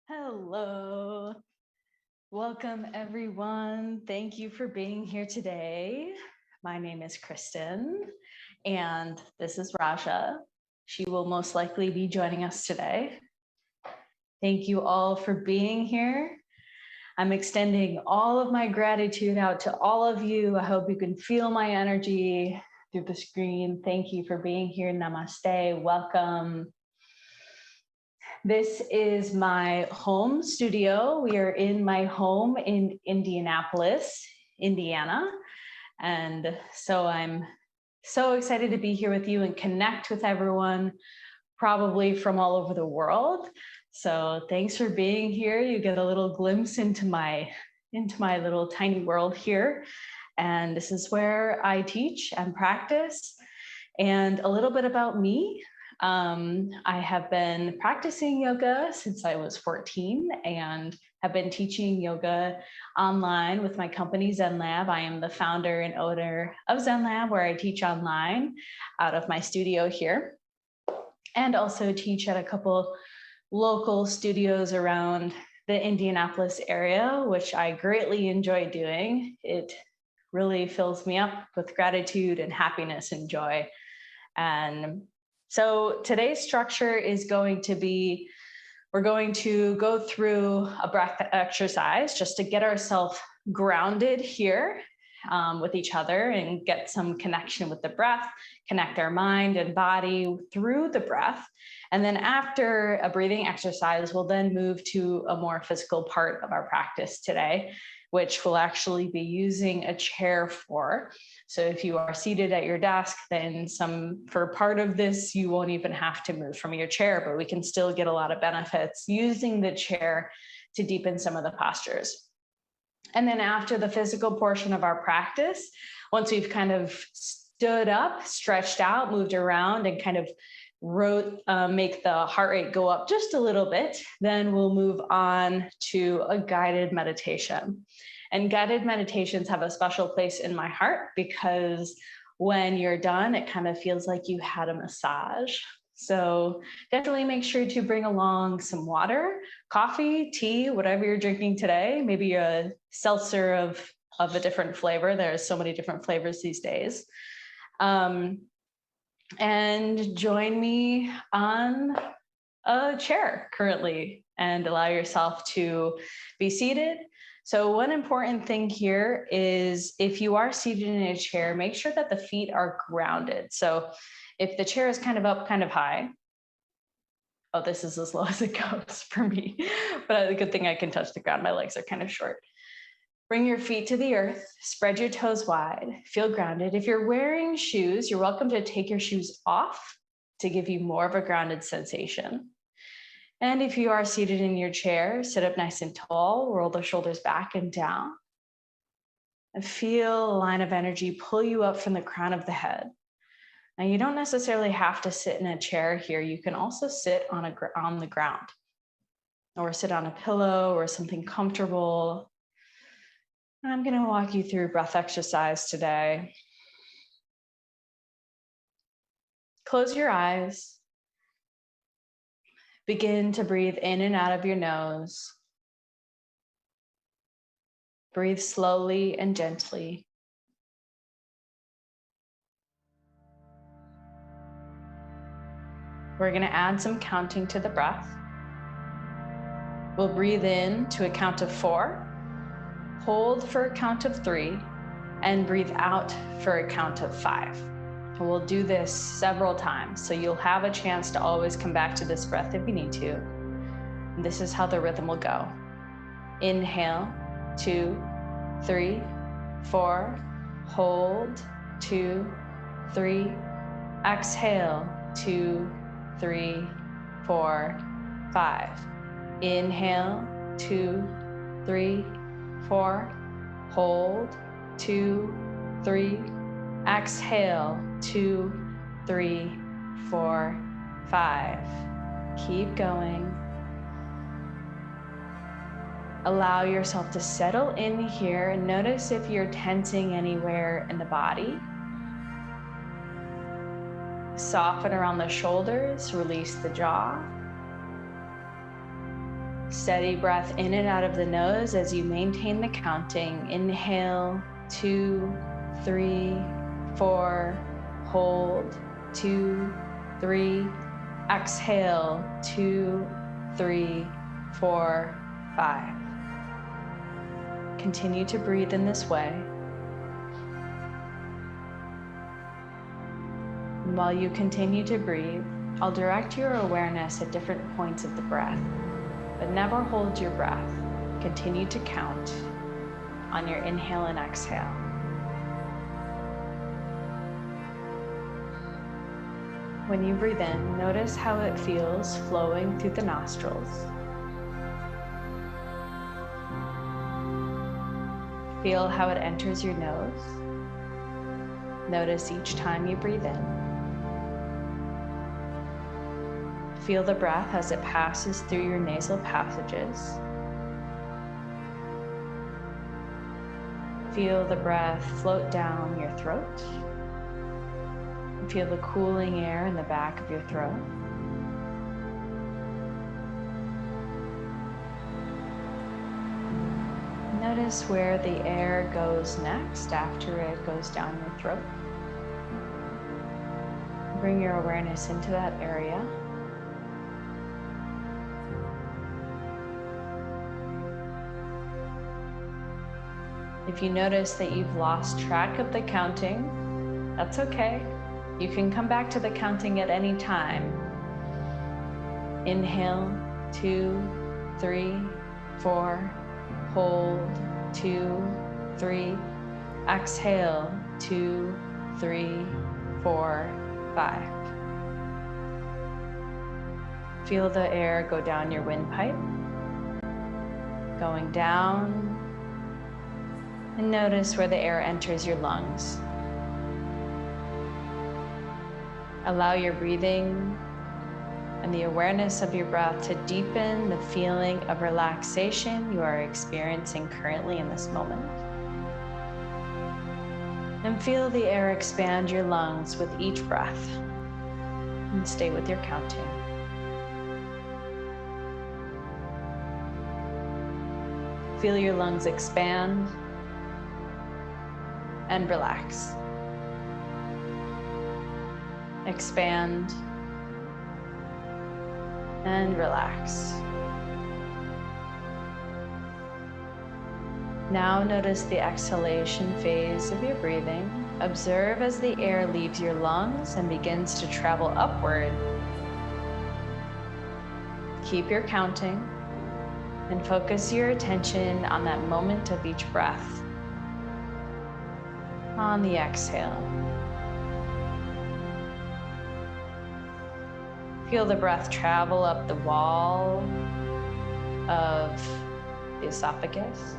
Hello. Welcome, everyone. Thank you for being here today. My name is Kristen, and this is Raja. She will most likely be joining us today. Thank you all for being here. I'm extending all of my gratitude out to all of you. I hope you can feel my energy through the screen. Thank you for being here. Namaste. Welcome. This is my home studio. We are in my home in Indianapolis, Indiana. And so I'm so excited to be here with you and connect with everyone, probably from all over the world. So thanks for being here. You get a little glimpse into my little tiny world here. And this is where I teach and practice. And a little bit about me. I have been practicing yoga since I was 14 and have been teaching yoga online with my company, Zen Lab. I am the founder and owner of Zen Lab, where I teach online out of my studio here, and also teach at a couple local studios around the Indianapolis area, which I greatly enjoy doing. It really fills me up with gratitude and happiness and joy. And so today's structure is going to be, we're going to go through a breath exercise just to get ourselves grounded here with each other and get some connection with the breath, connect our mind and body through the breath. And then after a breathing exercise, we'll then move to a more physical part of our practice today, which we'll actually be using a chair for. So if you are seated at your desk, then for part of this, you won't even have to move from your chair, but we can still get a lot of benefits using the chair to deepen some of the postures. And then after the physical portion of our practice, once we've kind of stood up, stretched out, moved around, and kind of make the heart rate go up just a little bit, then we'll move on to a guided meditation. And guided meditations have a special place in my heart because when you're done, it kind of feels like you had a massage. So definitely make sure to bring along some water, coffee, tea, whatever you're drinking today, maybe a seltzer of a different flavor. There's so many different flavors these days. And join me on a chair currently and allow yourself to be seated. So one important thing here is if you are seated in a chair, make sure that the feet are grounded. So if the chair is kind of up, kind of high, oh, this is as low as it goes for me, but a good thing I can touch the ground. My legs are kind of short. Bring your feet to the earth, spread your toes wide, feel grounded. If you're wearing shoes, you're welcome to take your shoes off to give you more of a grounded sensation. And if you are seated in your chair, sit up nice and tall, roll the shoulders back and down, and feel a line of energy pull you up from the crown of the head. Now, you don't necessarily have to sit in a chair here. You can also sit on the ground or sit on a pillow or something comfortable. I'm going to walk you through breath exercise today. Close your eyes. Begin to breathe in and out of your nose. Breathe slowly and gently. We're going to add some counting to the breath. We'll breathe in to a count of 4, hold for a count of 3, and breathe out for a count of 5. And we'll do this several times, so you'll have a chance to always come back to this breath if you need to. And this is how the rhythm will go. Inhale, 2, 3, 4, hold, 2, 3, exhale, 2, 3, 4, 5. Inhale, 2, 3, 4, hold, 2, 3, exhale, 2, 3, 4, 5. Keep going. Allow yourself to settle in here and notice if you're tensing anywhere in the body. Soften around the shoulders, release the jaw. Steady breath in and out of the nose as you maintain the counting. Inhale, 2, 3, 4, hold, 2, 3, exhale, 2, 3, 4, 5. Continue to breathe in this way. And while you continue to breathe, I'll direct your awareness at different points of the breath, but never hold your breath. Continue to count on your inhale and exhale. When you breathe in, notice how it feels flowing through the nostrils. Feel how it enters your nose. Notice each time you breathe in. Feel the breath as it passes through your nasal passages. Feel the breath float down your throat. Feel the cooling air in the back of your throat. Notice where the air goes next after it goes down your throat. Bring your awareness into that area. If you notice that you've lost track of the counting, that's okay. You can come back to the counting at any time. Inhale, 2, 3, 4, hold, 2, 3, exhale, 2, 3, 4, 5. Feel the air go down your windpipe, going down, and notice where the air enters your lungs. Allow your breathing and the awareness of your breath to deepen the feeling of relaxation you are experiencing currently in this moment. And feel the air expand your lungs with each breath. And stay with your counting. Feel your lungs expand and relax. Expand and relax. Now notice the exhalation phase of your breathing. Observe as the air leaves your lungs and begins to travel upward. Keep your counting and focus your attention on that moment of each breath. On the exhale. Feel the breath travel up the wall of the esophagus,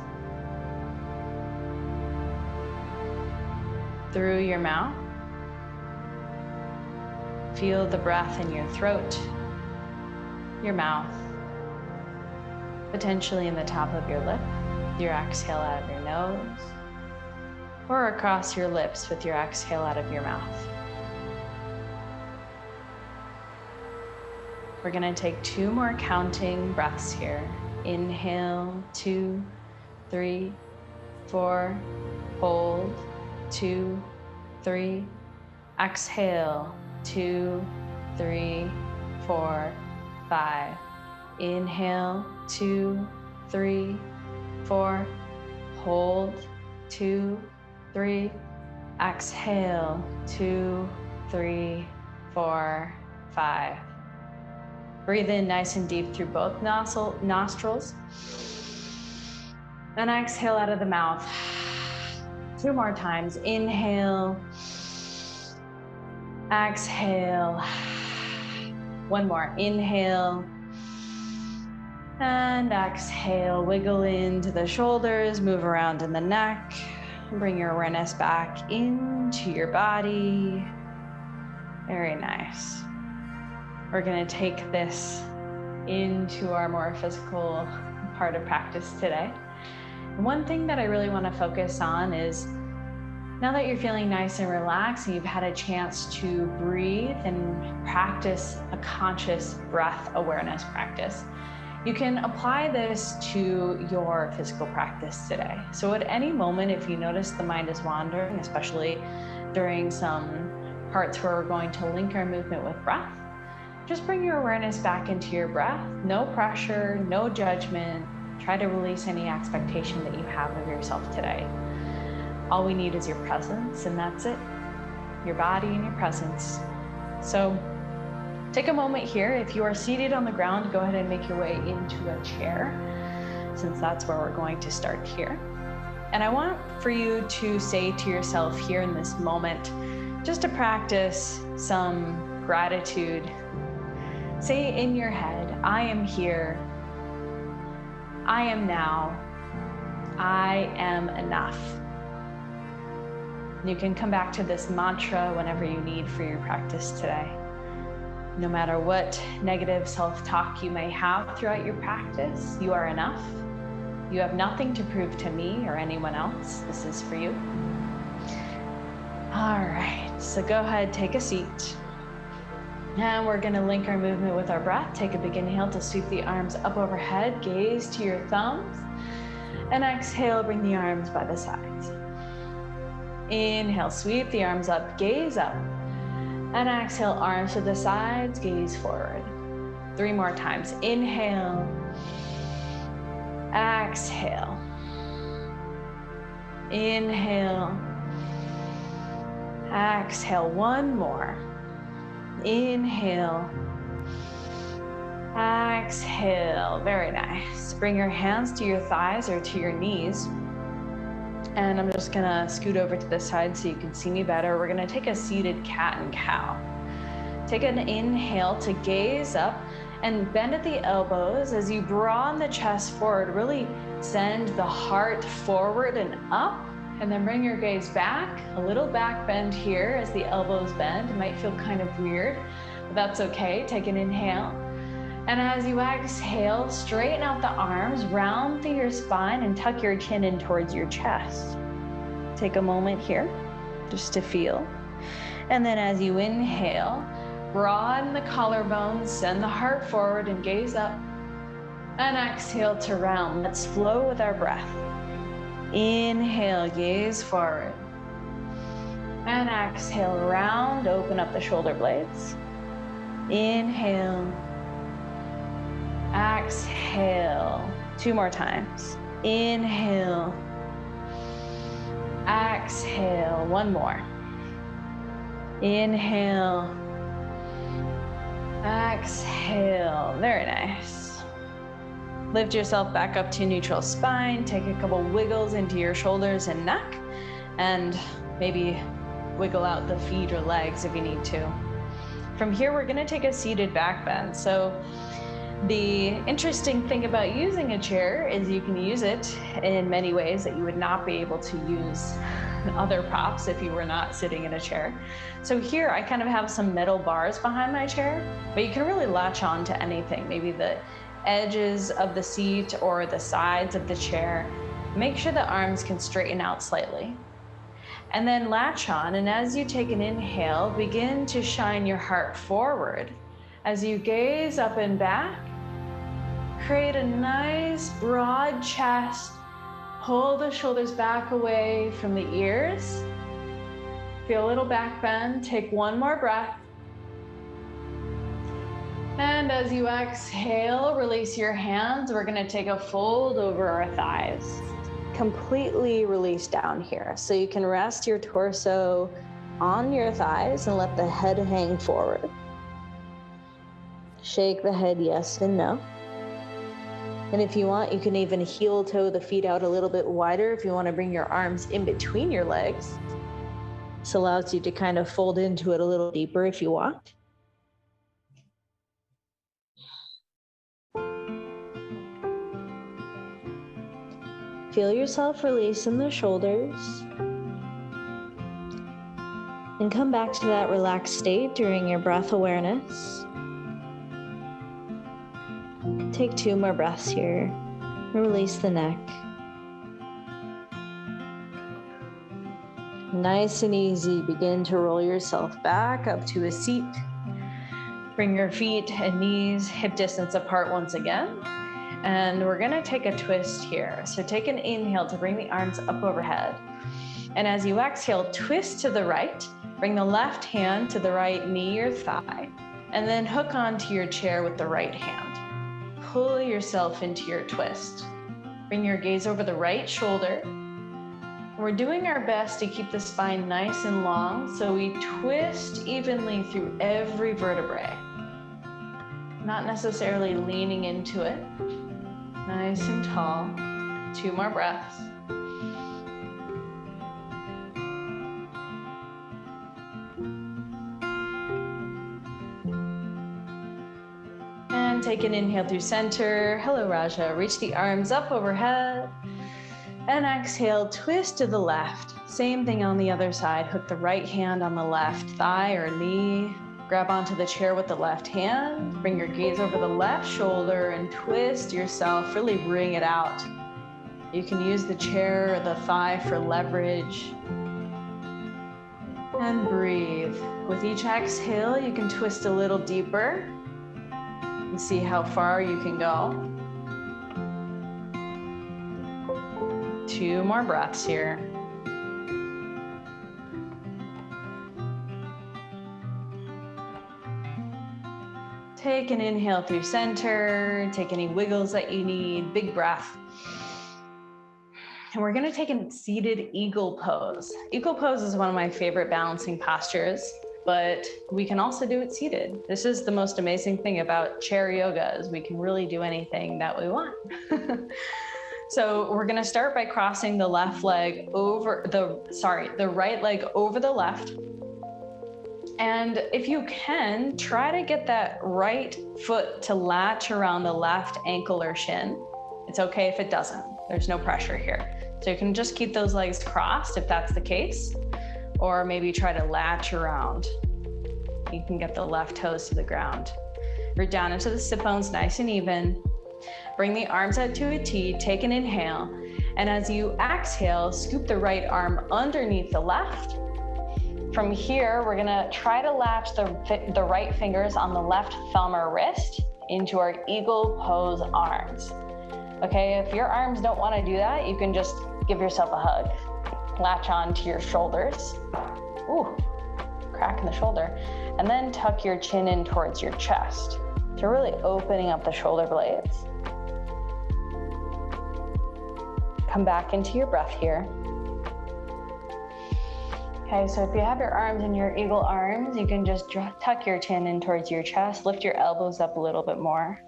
through your mouth. Feel the breath in your throat, your mouth, potentially in the top of your lip, your exhale out of your nose, or across your lips with your exhale out of your mouth. We're gonna take 2 more counting breaths here. Inhale, 2, 3, 4, hold, 2, 3, exhale, 2, 3, 4, 5. Inhale, 2, 3, 4, hold, 2, 3, exhale, 2, 3, 4, 5. Breathe in nice and deep through both nostrils. And exhale out of the mouth. 2 more times. Inhale. Exhale. 1 more. Inhale. And exhale. Wiggle into the shoulders. Move around in the neck. Bring your awareness back into your body. Very nice. We're going to take this into our more physical part of practice today. One thing that I really want to focus on is, now that you're feeling nice and relaxed and you've had a chance to breathe and practice a conscious breath awareness practice, You can apply this to your physical practice today. So at any moment, if you notice the mind is wandering, especially during some parts where we're going to link our movement with breath, just bring your awareness back into your breath. No pressure, no judgment. Try to release any expectation that you have of yourself today. All we need is your presence, and that's it. Your body and your presence. So take a moment here. If you are seated on the ground, go ahead and make your way into a chair, since that's where we're going to start here. And I want for you to say to yourself here in this moment, just to practice some gratitude. Say in your head, I am here. I am now. I am enough. You can come back to this mantra whenever you need for your practice today. No matter what negative self-talk you may have throughout your practice, you are enough. You have nothing to prove to me or anyone else. This is for you. All right, so go ahead, take a seat. Now we're gonna link our movement with our breath. Take a big inhale to sweep the arms up overhead, gaze to your thumbs, and exhale, bring the arms by the sides. Inhale, sweep the arms up, gaze up. And exhale, arms to the sides, gaze forward. 3 more times. Inhale. Exhale. Inhale. Exhale. 1 more. Inhale. Exhale. Very nice. Bring your hands to your thighs or to your knees. And I'm just gonna scoot over to the side so you can see me better. We're gonna take a seated cat and cow. Take an inhale to gaze up and bend at the elbows. As you broaden the chest forward, really send the heart forward and up, and then bring your gaze back. A little back bend here as the elbows bend. It might feel kind of weird, but that's okay. Take an inhale. And as you exhale, straighten out the arms, round through your spine, and tuck your chin in towards your chest. Take a moment here just to feel. And then as you inhale, broaden the collarbones, send the heart forward and gaze up. And exhale to round. Let's flow with our breath. Inhale, gaze forward. And exhale, round, open up the shoulder blades. Inhale. Exhale. 2 more times. Inhale. Exhale. 1 more. Inhale. Exhale. Very nice. Lift yourself back up to neutral spine. Take a couple wiggles into your shoulders and neck, and maybe wiggle out the feet or legs if you need to. From here, we're going to take a seated back bend. So the interesting thing about using a chair is you can use it in many ways that you would not be able to use other props if you were not sitting in a chair. So here I kind of have some metal bars behind my chair, but you can really latch on to anything, maybe the edges of the seat or the sides of the chair. Make sure the arms can straighten out slightly. And then latch on, and as you take an inhale, begin to shine your heart forward. As you gaze up and back, create a nice broad chest. Pull the shoulders back away from the ears. Feel a little back bend. Take 1 more breath. And as you exhale, release your hands. We're gonna take a fold over our thighs. Completely release down here. So you can rest your torso on your thighs and let the head hang forward. Shake the head yes and no. And if you want, you can even heel toe the feet out a little bit wider if you want to bring your arms in between your legs. This allows you to kind of fold into it a little deeper if you want. Feel yourself releasing the shoulders. And come back to that relaxed state during your breath awareness. Take 2 more breaths here. Release the neck. Nice and easy, begin to roll yourself back up to a seat. Bring your feet and knees hip distance apart once again. And we're gonna take a twist here. So take an inhale to bring the arms up overhead. And as you exhale, twist to the right, bring the left hand to the right knee or thigh, and then hook onto your chair with the right hand. Pull yourself into your twist. Bring your gaze over the right shoulder. We're doing our best to keep the spine nice and long, so we twist evenly through every vertebrae. Not necessarily leaning into it. Nice and tall. 2 more breaths. And take an inhale through center. Hello, Raja. Reach the arms up overhead. And exhale, twist to the left. Same thing on the other side. Hook the right hand on the left thigh or knee. Grab onto the chair with the left hand. Bring your gaze over the left shoulder and twist yourself. Really bring it out. You can use the chair or the thigh for leverage. And breathe. With each exhale, you can twist a little deeper and see how far you can go. 2 more breaths here. Take an inhale through center. Take any wiggles that you need. Big breath. And we're gonna take a seated eagle pose. Eagle pose is one of my favorite balancing postures, but we can also do it seated. This is the most amazing thing about chair yoga is we can really do anything that we want. So we're gonna start by crossing the left leg over the right leg over the left. And if you can, try to get that right foot to latch around the left ankle or shin. It's okay if it doesn't. There's no pressure here. So you can just keep those legs crossed if that's the case, or maybe try to latch around. You can get the left toes to the ground. Root down into the sit bones nice and even. Bring the arms out to a T, take an inhale, and as you exhale, scoop the right arm underneath the left. From here, we're gonna try to latch the right fingers on the left thumb or wrist into our eagle pose arms. Okay, if your arms don't wanna do that, you can just give yourself a hug. Latch onto your shoulders. Ooh, crack in the shoulder. And then tuck your chin in towards your chest. So really opening up the shoulder blades. Come back into your breath here. Okay, so if you have your arms in your eagle arms, you can just tuck your chin in towards your chest, lift your elbows up a little bit more.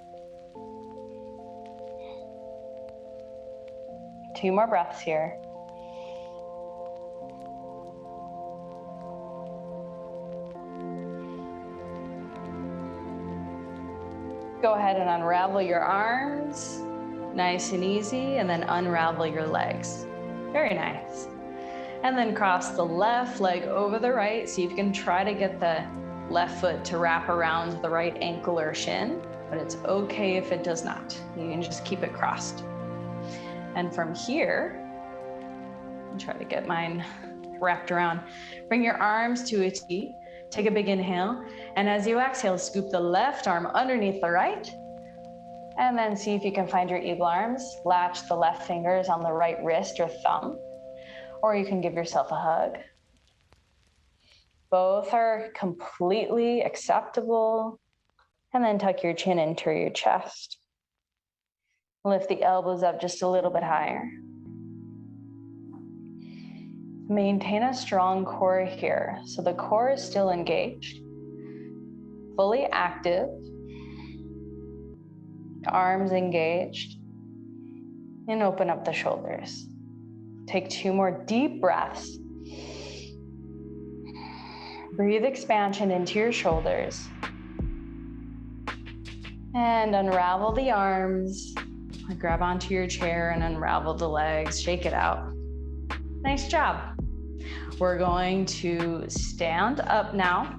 2 more breaths here. Go ahead and unravel your arms, nice and easy, and then unravel your legs. Very nice. And then cross the left leg over the right. See if you can try to get the left foot to wrap around the right ankle or shin, but it's okay if it does not. You can just keep it crossed. And from here, I'll try to get mine wrapped around. Bring your arms to a T. Take a big inhale, and as you exhale, scoop the left arm underneath the right, and then see if you can find your eagle arms. Latch the left fingers on the right wrist or thumb, or you can give yourself a hug. Both are completely acceptable, and then tuck your chin into your chest. Lift the elbows up just a little bit higher. Maintain a strong core here. So the core is still engaged, fully active, arms engaged, and open up the shoulders. Take 2 more deep breaths. Breathe expansion into your shoulders. And unravel the arms. Grab onto your chair and unravel the legs. Shake it out. Nice job. We're going to stand up now.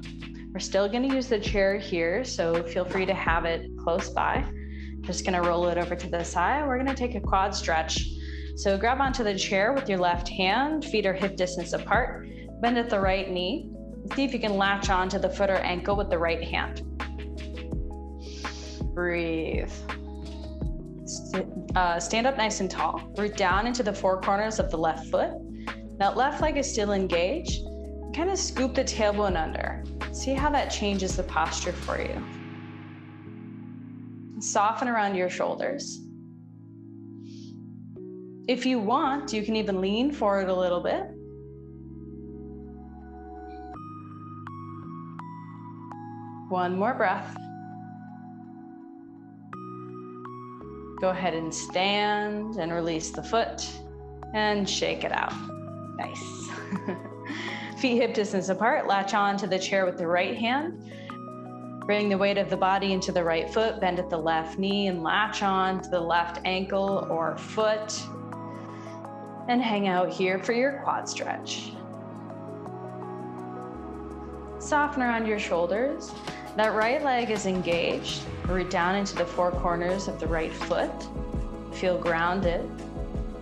We're still going to use the chair here, so feel free to have it close by. Just going to roll it over to the side. We're going to take a quad stretch. So grab onto the chair with your left hand, feet are hip distance apart. Bend at the right knee. See if you can latch onto the foot or ankle with the right hand. Breathe. stand up nice and tall. Root down into the four corners of the left foot. That left leg is still engaged. Kind of scoop the tailbone under. See how that changes the posture for you. Soften around your shoulders. If you want, you can even lean forward a little bit. One more breath. Go ahead and stand and release the foot and shake it out. Nice. Feet hip distance apart, latch on to the chair with the right hand. Bring the weight of the body into the right foot, bend at the left knee and latch on to the left ankle or foot. And hang out here for your quad stretch. Soften around your shoulders. That right leg is engaged. Root down into the four corners of the right foot. Feel grounded.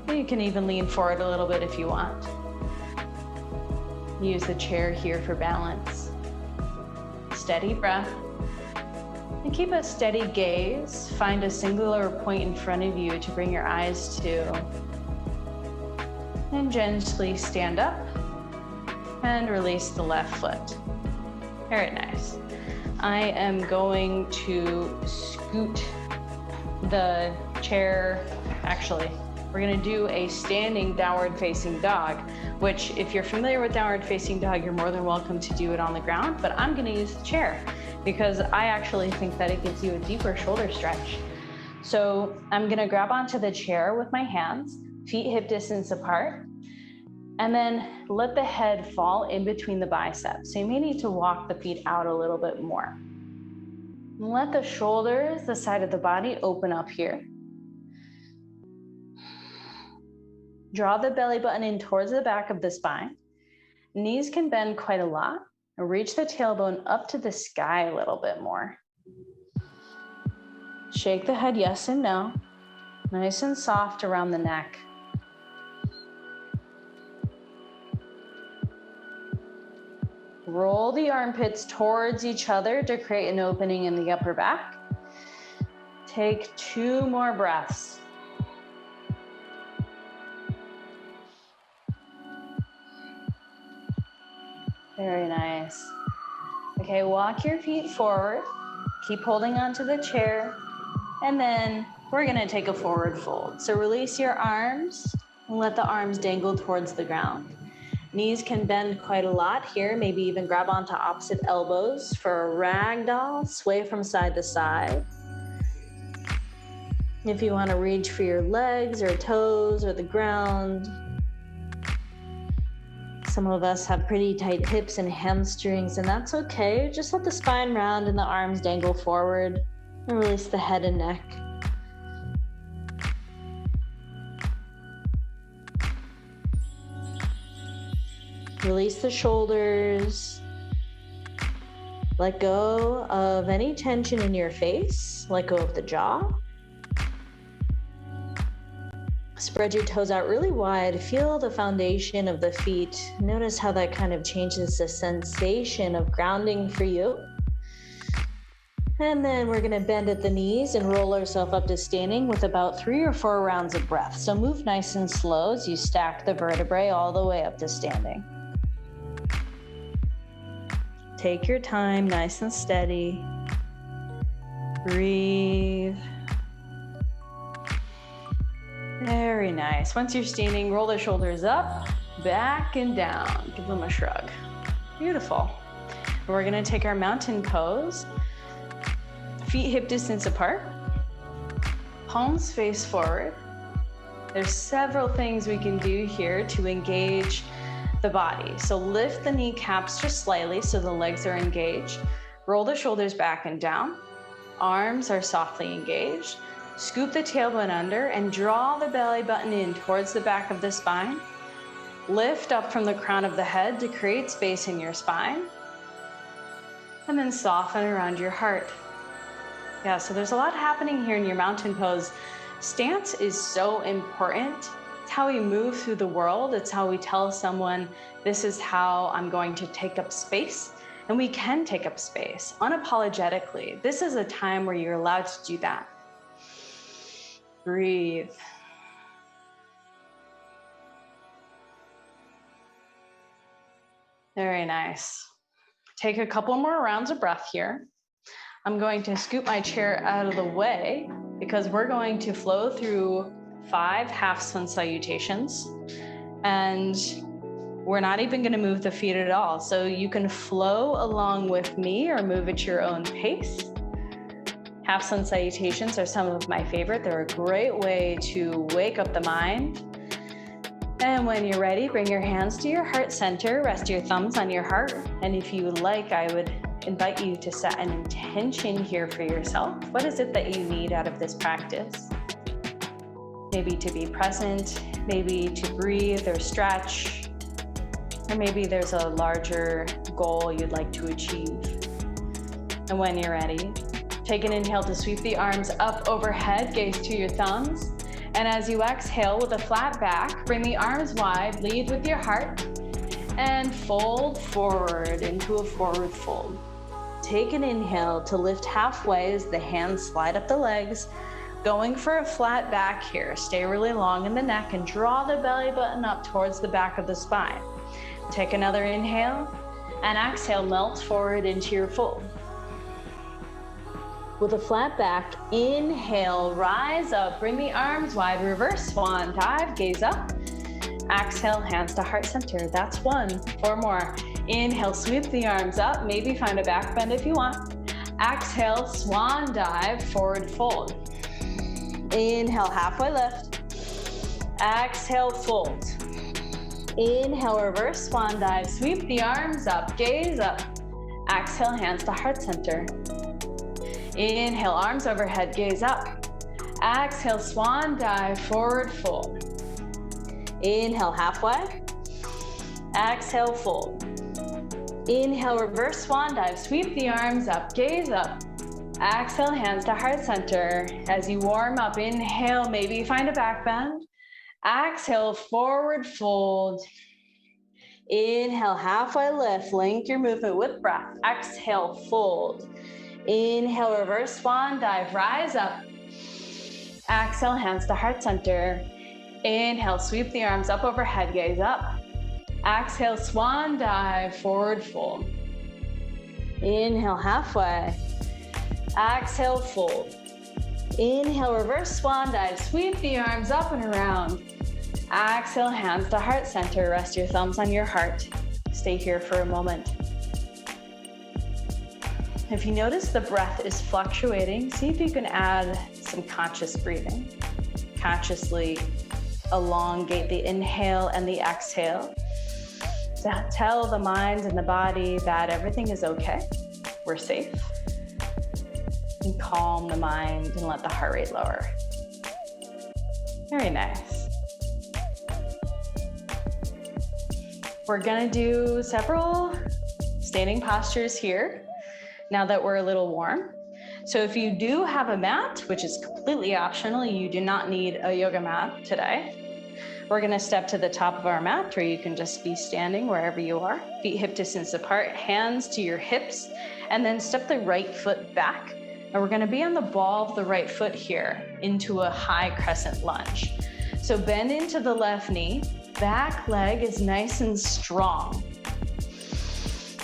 You can even lean forward a little bit if you want. Use the chair here for balance. Steady breath. And keep a steady gaze. Find a singular point in front of you to bring your eyes to. And gently stand up and release the left foot. Very nice. I am going to scoot the chair. Actually, we're going to do a standing downward facing dog, which if you're familiar with downward facing dog, you're more than welcome to do it on the ground, but I'm going to use the chair because I actually think that it gives you a deeper shoulder stretch. So I'm going to grab onto the chair with my hands, feet hip distance apart, and then let the head fall in between the biceps. So you may need to walk the feet out a little bit more. Let the shoulders, the side of the body, open up here. Draw the belly button in towards the back of the spine. Knees can bend quite a lot. Reach the tailbone up to the sky a little bit more. Shake the head yes and no. Nice and soft around the neck. Roll the armpits towards each other to create an opening in the upper back. Take 2 more breaths. Very nice. Okay, walk your feet forward. Keep holding onto the chair. And then we're gonna take a forward fold. So release your arms and let the arms dangle towards the ground. Knees can bend quite a lot here. Maybe even grab onto opposite elbows for a ragdoll. Sway from side to side. If you want to reach for your legs or toes or the ground. Some of us have pretty tight hips and hamstrings, and that's okay. Just let the spine round and the arms dangle forward. And release the head and neck. Release the shoulders. Let go of any tension in your face. Let go of the jaw. Spread your toes out really wide. Feel the foundation of the feet. Notice how that kind of changes the sensation of grounding for you. And then we're gonna bend at the knees and roll ourselves up to standing with about 3 or 4 rounds of breath. So move nice and slow as you stack the vertebrae all the way up to standing. Take your time, nice and steady. Breathe. Very nice. Once you're standing, roll the shoulders up, back and down. Give them a shrug. Beautiful. We're gonna take our mountain pose. Feet hip distance apart. Palms face forward. There's several things we can do here to engage the body. So lift the kneecaps just slightly so the legs are engaged. Roll the shoulders back and down. Arms are softly engaged. Scoop the tailbone under and draw the belly button in towards the back of the spine. Lift up from the crown of the head to create space in your spine. And then soften around your heart. Yeah, so there's a lot happening here in your mountain pose. Stance is so important. It's how we move through the world. It's how we tell someone, this is how I'm going to take up space. And we can take up space unapologetically. This is a time where you're allowed to do that. Breathe. Very nice. Take a couple more rounds of breath here. I'm going to scoot my chair out of the way because we're going to flow through 5 half sun salutations. And we're not even going to move the feet at all. So you can flow along with me or move at your own pace. Half sun salutations are some of my favorite. They're a great way to wake up the mind. And when you're ready, bring your hands to your heart center, rest your thumbs on your heart. And if you like, I would invite you to set an intention here for yourself. What is it that you need out of this practice? Maybe to be present, maybe to breathe or stretch, or maybe there's a larger goal you'd like to achieve. And when you're ready, take an inhale to sweep the arms up overhead, gaze to your thumbs. And as you exhale with a flat back, bring the arms wide, lead with your heart, and fold forward into a forward fold. Take an inhale to lift halfway as the hands slide up the legs, going for a flat back here. Stay really long in the neck and draw the belly button up towards the back of the spine. Take another inhale and exhale, melt forward into your fold. With a flat back, inhale, rise up, bring the arms wide, reverse swan dive, gaze up. Exhale, hands to heart center. That's 1. 4 more. Inhale, sweep the arms up, maybe find a back bend if you want. Exhale, swan dive, forward fold. Inhale, halfway lift. Exhale, fold. Inhale, reverse swan dive, sweep the arms up, gaze up. Exhale, hands to heart center. Inhale, arms overhead, gaze up. Exhale, swan dive, forward fold. Inhale, halfway. Exhale, fold. Inhale, reverse swan dive, sweep the arms up, gaze up. Exhale, hands to heart center. As you warm up, inhale, maybe find a back bend. Exhale, forward fold. Inhale, halfway lift, link your movement with breath. Exhale, fold. Inhale, reverse swan dive, rise up. Exhale, hands to heart center. Inhale, sweep the arms up overhead, gaze up. Exhale, swan dive, forward fold. Inhale, halfway. Exhale, fold. Inhale, reverse swan dive, sweep the arms up and around. Exhale, hands to heart center, rest your thumbs on your heart. Stay here for a moment. If you notice the breath is fluctuating, see if you can add some conscious breathing. Consciously elongate the inhale and the exhale to tell the mind and the body that everything is okay, we're safe. And calm the mind and let the heart rate lower. Very nice. We're gonna do several standing postures here now that we're a little warm. So if you do have a mat, which is completely optional, you do not need a yoga mat today. We're gonna step to the top of our mat, or you can just be standing wherever you are. Feet hip distance apart, hands to your hips, and then step the right foot back. And we're gonna be on the ball of the right foot here into a high crescent lunge. So bend into the left knee, back leg is nice and strong.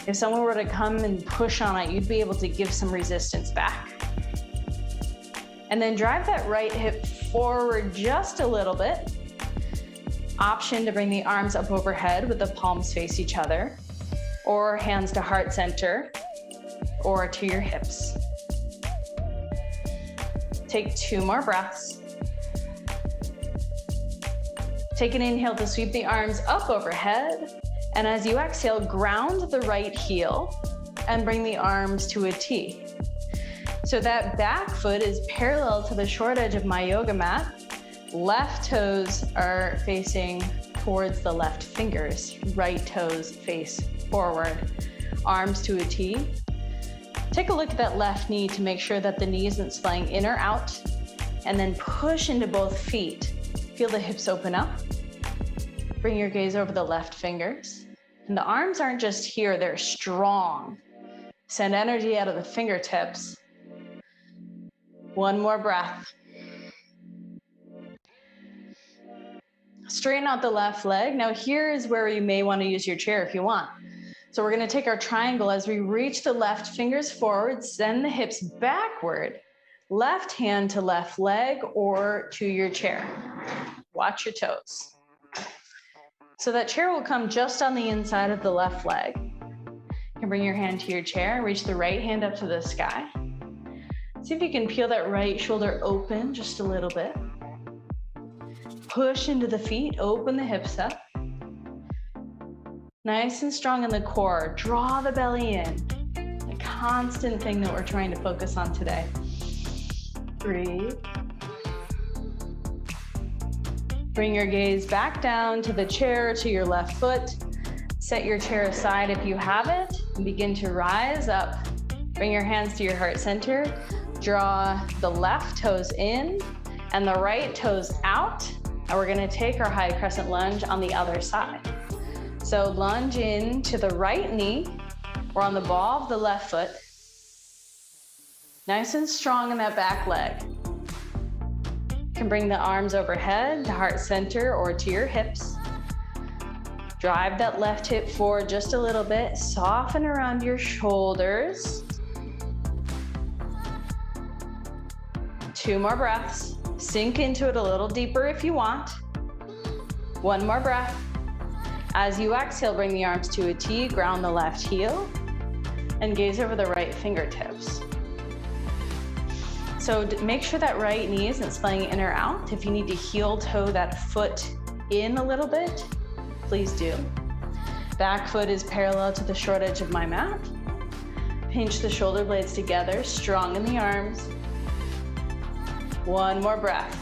If someone were to come and push on it, you'd be able to give some resistance back. And then drive that right hip forward just a little bit. Option to bring the arms up overhead with the palms face each other, or hands to heart center, or to your hips. Take 2 more breaths. Take an inhale to sweep the arms up overhead. And as you exhale, ground the right heel and bring the arms to a T. So that back foot is parallel to the short edge of my yoga mat. Left toes are facing towards the left fingers. Right toes face forward. Arms to a T. Take a look at that left knee to make sure that the knee isn't splaying in or out. And then push into both feet. Feel the hips open up. Bring your gaze over the left fingers. And the arms aren't just here, they're strong. Send energy out of the fingertips. 1 more breath. Straighten out the left leg. Now here is where you may want to use your chair if you want. So we're going to take our triangle as we reach the left fingers forward, send the hips backward, left hand to left leg or to your chair. Watch your toes. So that chair will come just on the inside of the left leg. You can bring your hand to your chair, reach the right hand up to the sky. See if you can peel that right shoulder open just a little bit. Push into the feet, open the hips up. Nice and strong in the core. Draw the belly in. A constant thing that we're trying to focus on today. Breathe. Bring your gaze back down to the chair, to your left foot. Set your chair aside if you have it, and begin to rise up. Bring your hands to your heart center. Draw the left toes in and the right toes out. And we're gonna take our high crescent lunge on the other side. So lunge in to the right knee. We're on the ball of the left foot. Nice and strong in that back leg. You can bring the arms overhead to heart center or to your hips. Drive that left hip forward just a little bit. Soften around your shoulders. 2 more breaths. Sink into it a little deeper if you want. 1 more breath. As you exhale, bring the arms to a T, ground the left heel, and gaze over the right fingertips. So make sure that right knee isn't splaying in or out. If you need to heel toe that foot in a little bit, please do. Back foot is parallel to the short edge of my mat. Pinch the shoulder blades together, strong in the arms. 1 more breath.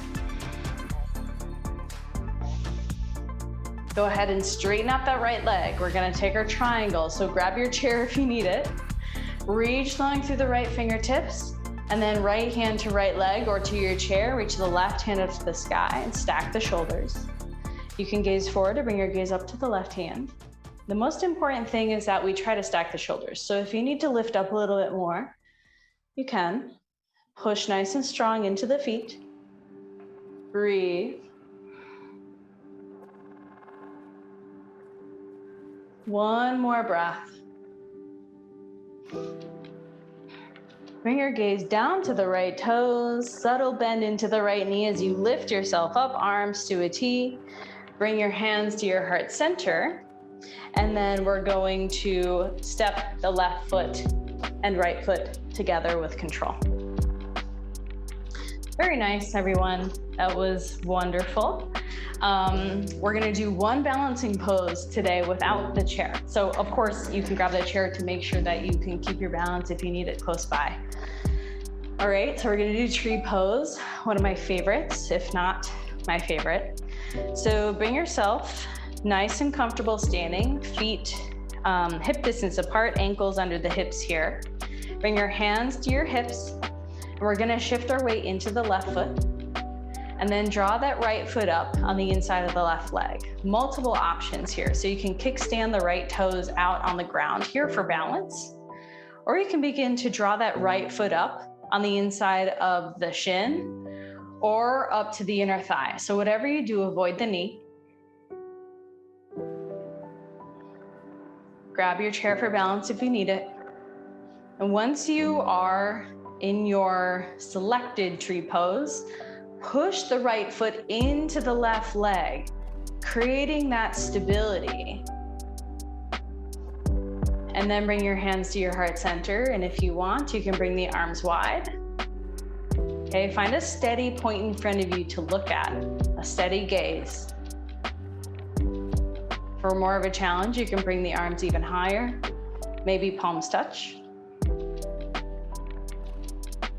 Go ahead and straighten up that right leg. We're gonna take our triangle, so grab your chair if you need it. Reach long through the right fingertips, and then right hand to right leg or to your chair. Reach the left hand up to the sky and stack the shoulders. You can gaze forward or bring your gaze up to the left hand. The most important thing is that we try to stack the shoulders. So if you need to lift up a little bit more, you can. Push nice and strong into the feet. Breathe. 1 more breath. Bring your gaze down to the right toes, subtle bend into the right knee as you lift yourself up, arms to a T. Bring your hands to your heart center, and then we're going to step the left foot and right foot together with control. Very nice, everyone. That was wonderful. We're gonna do 1 balancing pose today without the chair. So of course you can grab the chair to make sure that you can keep your balance if you need it close by. All right, so we're gonna do tree pose, one of my favorites, if not my favorite. So bring yourself nice and comfortable standing, feet hip distance apart, ankles under the hips here. Bring your hands to your hips. And we're gonna shift our weight into the left foot and then draw that right foot up on the inside of the left leg. Multiple options here. So you can kickstand the right toes out on the ground here for balance, or you can begin to draw that right foot up on the inside of the shin or up to the inner thigh. So whatever you do, avoid the knee. Grab your chair for balance if you need it. And once you are in your selected tree pose, push the right foot into the left leg, creating that stability. And then bring your hands to your heart center. And if you want, you can bring the arms wide. Okay, find a steady point in front of you to look at, a steady gaze. For more of a challenge, you can bring the arms even higher, maybe palms touch.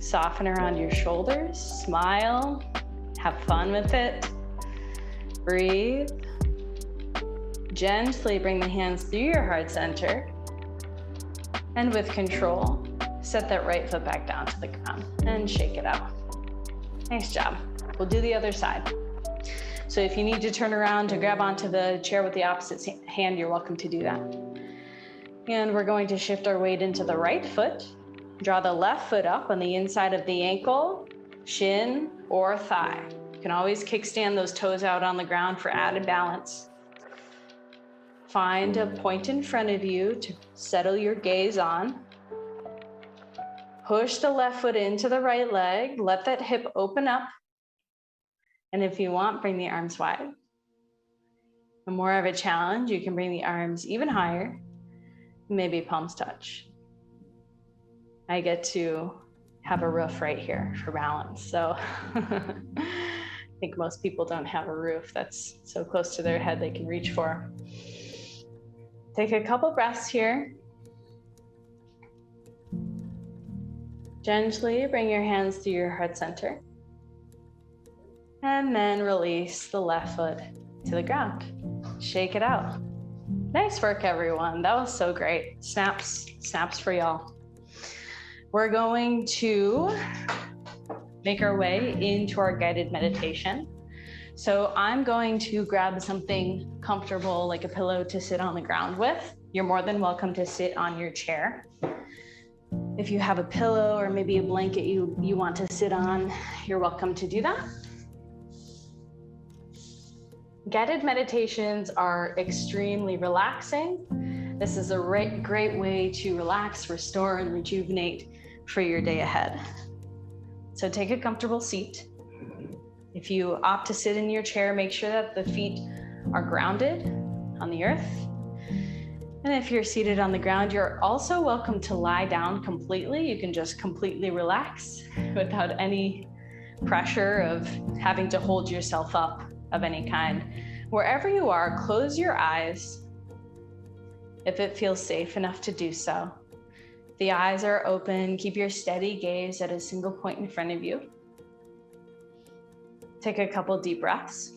Soften around your shoulders, smile, have fun with it. Breathe. Gently bring the hands through your heart center. And with control, set that right foot back down to the ground and shake it out. Nice job. We'll do the other side. So if you need to turn around to grab onto the chair with the opposite hand, you're welcome to do that. And we're going to shift our weight into the right foot. Draw the left foot up on the inside of the ankle, shin, or thigh. can always kickstand those toes out on the ground for added balance. Find a point in front of you to settle your gaze on. Push the left foot into the right leg. Let that hip open up. And if you want, bring the arms wide. For more of a challenge, you can bring the arms even higher. Maybe palms touch. I get to have a roof right here for balance. So I think most people don't have a roof that's so close to their head they can reach for. Take a couple breaths here. Gently bring your hands to your heart center. And then release the left foot to the ground. Shake it out. Nice work, everyone. That was so great. Snaps for y'all. We're going to make our way into our guided meditation. So I'm going to grab something comfortable, like a pillow, to sit on the ground with. You're more than welcome to sit on your chair. If you have a pillow or maybe a blanket you want to sit on, you're welcome to do that. Guided meditations are extremely relaxing. This is a great way to relax, restore, and rejuvenate for your day ahead. So take a comfortable seat. If you opt to sit in your chair, make sure that the feet are grounded on the earth. And if you're seated on the ground, you're also welcome to lie down completely. You can just completely relax without any pressure of having to hold yourself up of any kind. Wherever you are, close your eyes if it feels safe enough to do so. The eyes are open. Keep your steady gaze at a single point in front of you. Take a couple deep breaths.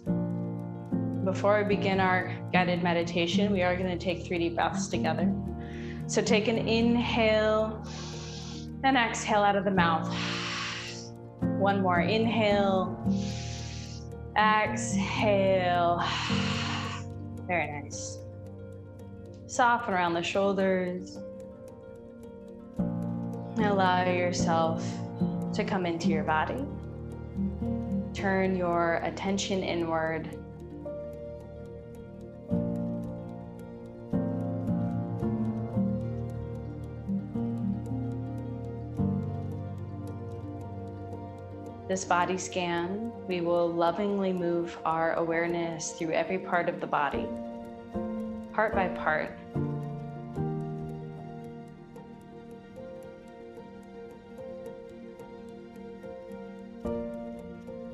Before we begin our guided meditation, we are going to take 3 deep breaths together. So take an inhale and exhale out of the mouth. One more. Inhale, exhale. Very nice. Soften around the shoulders. Allow yourself to come into your body. Turn your attention inward. This body scan, we will lovingly move our awareness through every part of the body, part by part.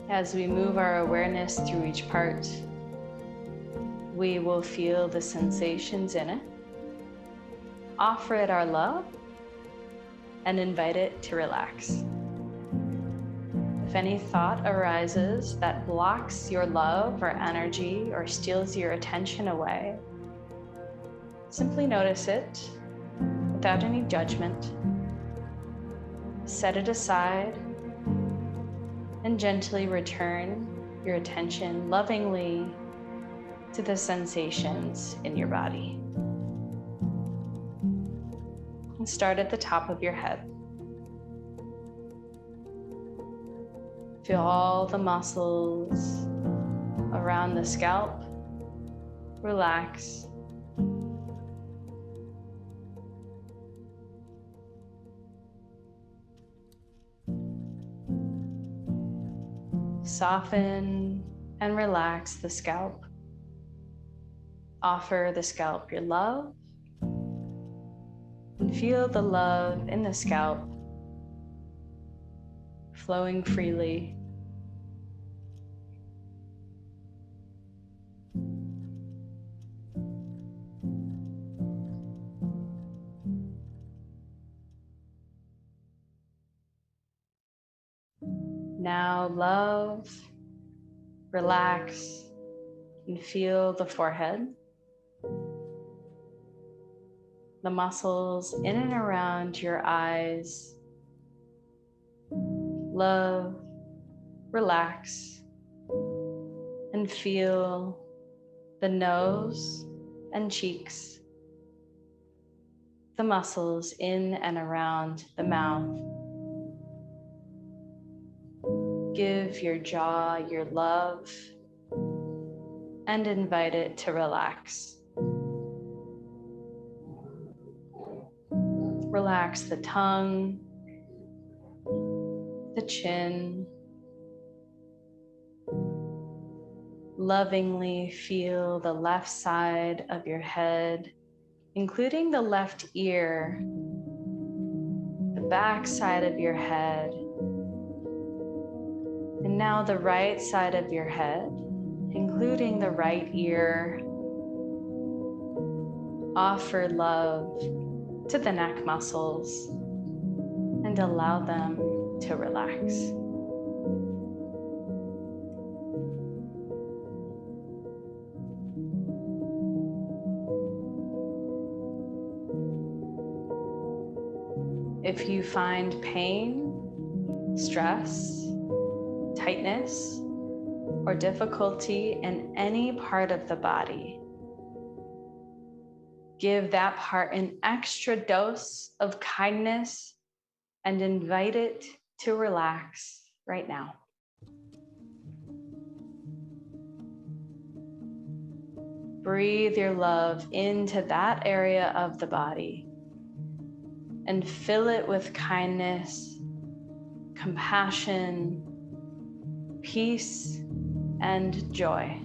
As we move our awareness through each part, we will feel the sensations in it, offer it our love, and invite it to relax. If any thought arises that blocks your love or energy or steals your attention away, simply notice it without any judgment. Set it aside and gently return your attention lovingly to the sensations in your body. And start at the top of your head. Feel all the muscles around the scalp relax. Soften and relax the scalp. Offer the scalp your love and feel the love in the scalp flowing freely. Now love, relax, and feel the forehead, the muscles in and around your eyes. Love, relax, and feel the nose and cheeks, the muscles in and around the mouth. Give your jaw your love and invite it to relax. Relax the tongue, the chin. Lovingly feel the left side of your head, including the left ear, the back side of your head, and now the right side of your head, including the right ear. Offer love to the neck muscles and allow them to relax. If you find pain, stress, tightness, or difficulty in any part of the body, give that part an extra dose of kindness and invite it to relax right now. Breathe your love into that area of the body and fill it with kindness, compassion, peace, and joy.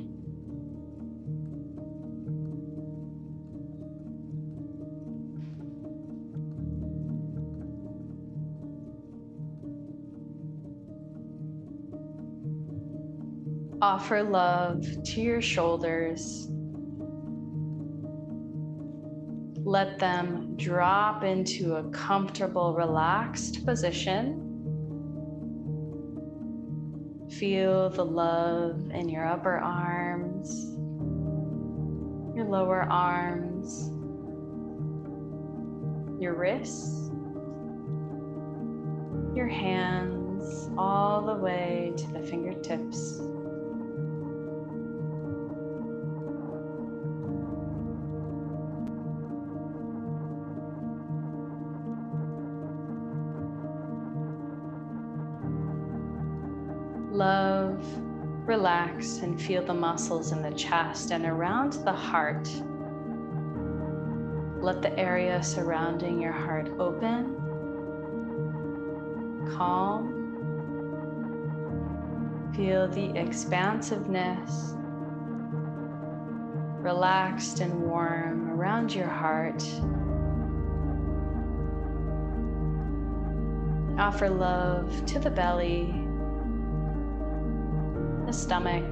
Offer love to your shoulders. Let them drop into a comfortable, relaxed position. Feel the love in your upper arms, your lower arms, your wrists, your hands, all the way to the fingertips. Love, relax, and feel the muscles in the chest and around the heart. Let the area surrounding your heart open, calm. Feel the expansiveness, relaxed and warm around your heart. Offer love to the belly, the stomach.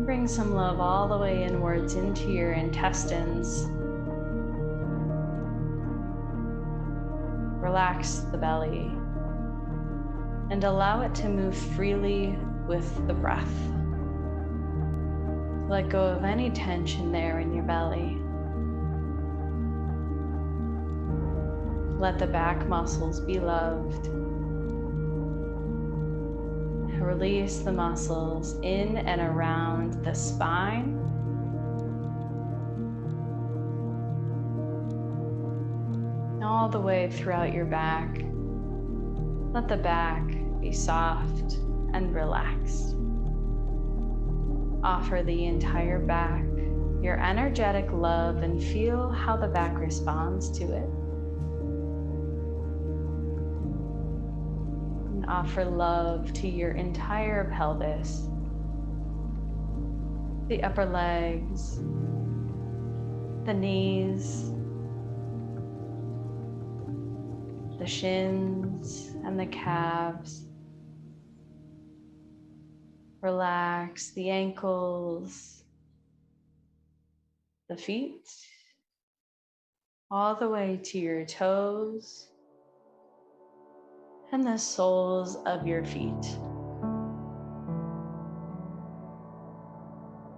Bring some love all the way inwards into your intestines. Relax the belly and allow it to move freely with the breath. Let go of any tension there in your belly. Let the back muscles be loved. Release the muscles in and around the spine. All the way throughout your back. Let the back be soft and relaxed. Offer the entire back your energetic love and feel how the back responds to it. Offer love to your entire pelvis, the upper legs, the knees, the shins, and the calves. Relax the ankles, the feet, all the way to your toes and the soles of your feet.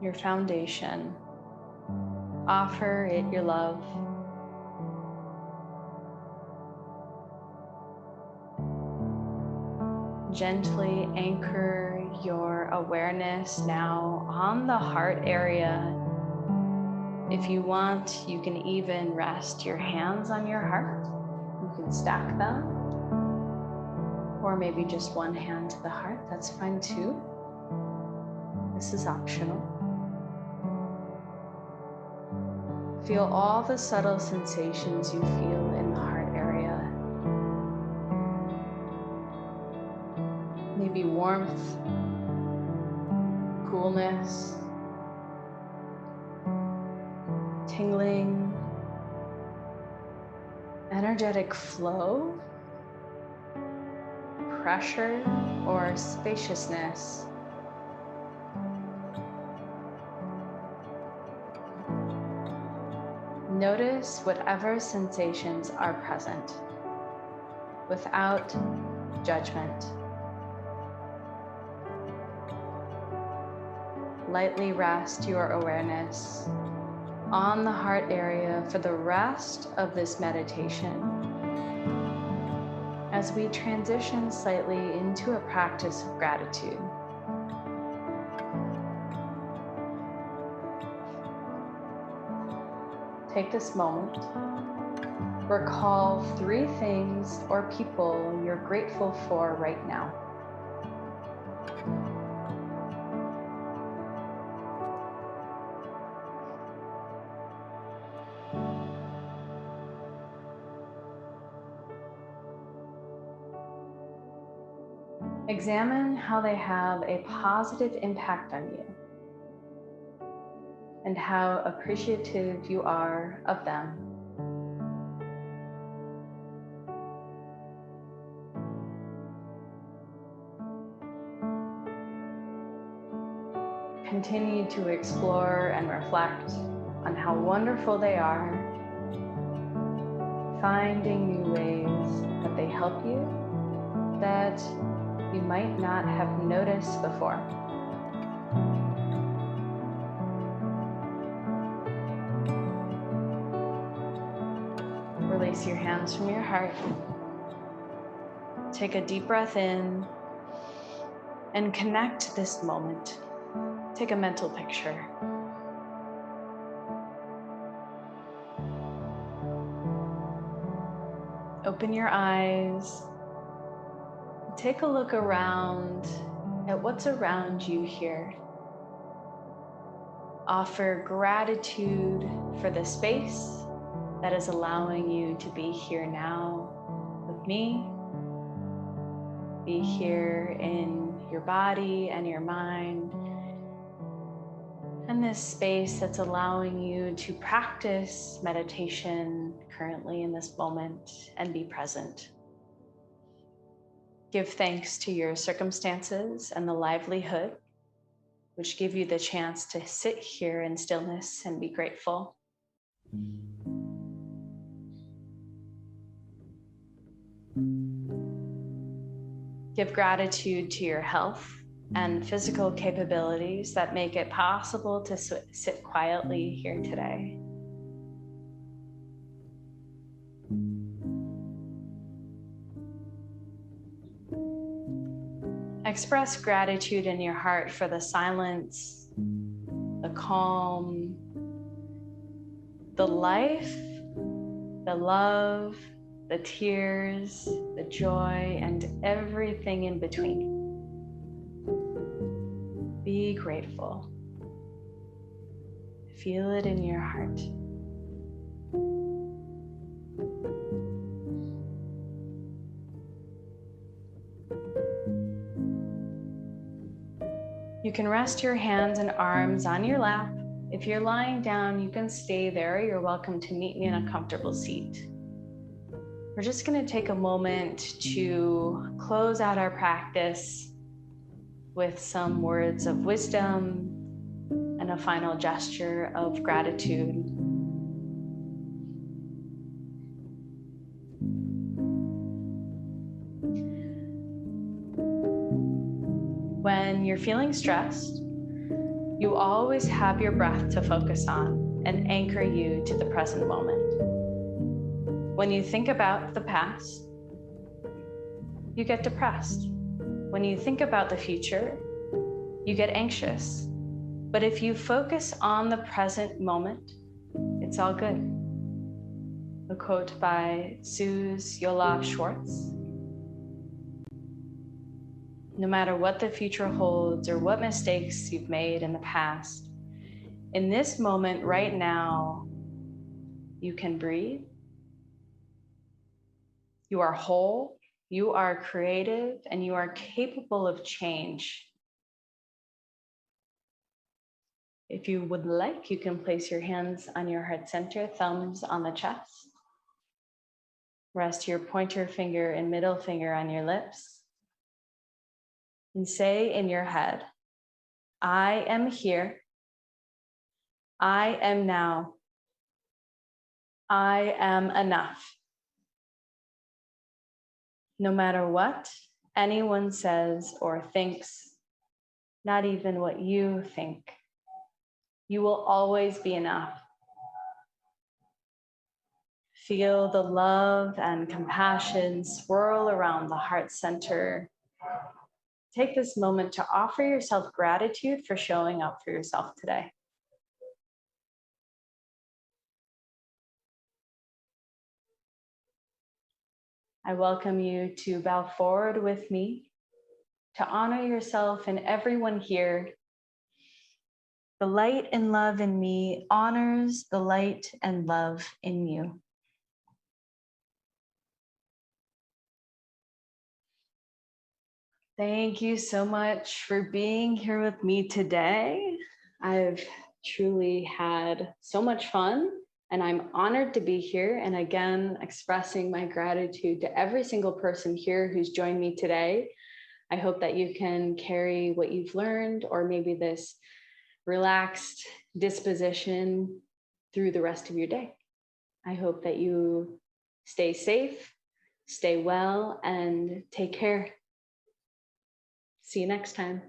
Your foundation. Offer it your love. Gently anchor your awareness now on the heart area. If you want, you can even rest your hands on your heart. You can stack them. or maybe just one hand to the heart, that's fine too. This is optional. Feel all the subtle sensations you feel in the heart area. Maybe warmth, coolness, tingling, energetic flow, pressure, or spaciousness. Notice whatever sensations are present without judgment. Lightly rest your awareness on the heart area for the rest of this meditation as we transition slightly into a practice of gratitude. Take this moment. Recall 3 things or people you're grateful for right now. Examine how they have a positive impact on you and how appreciative you are of them. Continue to explore and reflect on how wonderful they are, finding new ways that they help you that you might not have noticed before. Release your hands from your heart. Take a deep breath in and connect to this moment. Take a mental picture. Open your eyes. Take a look around at what's around you here. Offer gratitude for the space that is allowing you to be here now with me. Be here in your body and your mind. And this space that's allowing you to practice meditation currently in this moment and be present. Give thanks to your circumstances and the livelihood, which give you the chance to sit here in stillness and be grateful. Give gratitude to your health and physical capabilities that make it possible to sit quietly here today. Express gratitude in your heart for the silence, the calm, the life, the love, the tears, the joy, and everything in between. Be grateful. Feel it in your heart. You can rest your hands and arms on your lap. If you're lying down, you can stay there. You're welcome to meet me in a comfortable seat. We're just going to take a moment to close out our practice with some words of wisdom and a final gesture of gratitude. When you're feeling stressed, you always have your breath to focus on and anchor you to the present moment. When you think about the past, you get depressed. When you think about the future, you get anxious. But if you focus on the present moment, it's all good. A quote by Suze Yola Schwartz. no matter what the future holds or what mistakes you've made in the past. In this moment right now, you can breathe. You are whole, you are creative, and you are capable of change. If you would like, you can place your hands on your heart center, thumbs on the chest. Rest your pointer finger and middle finger on your lips. And say in your head, I am here. I am now. I am enough. No matter what anyone says or thinks, not even what you think, you will always be enough. Feel the love and compassion swirl around the heart center. Take this moment to offer yourself gratitude for showing up for yourself today. I welcome you to bow forward with me, to honor yourself and everyone here. The light and love in me honors the light and love in you. Thank you so much for being here with me today. I've truly had so much fun, and I'm honored to be here. And again, expressing my gratitude to every single person here who's joined me today. I hope that you can carry what you've learned, or maybe this relaxed disposition, through the rest of your day. I hope that you stay safe, stay well, and take care. See you next time.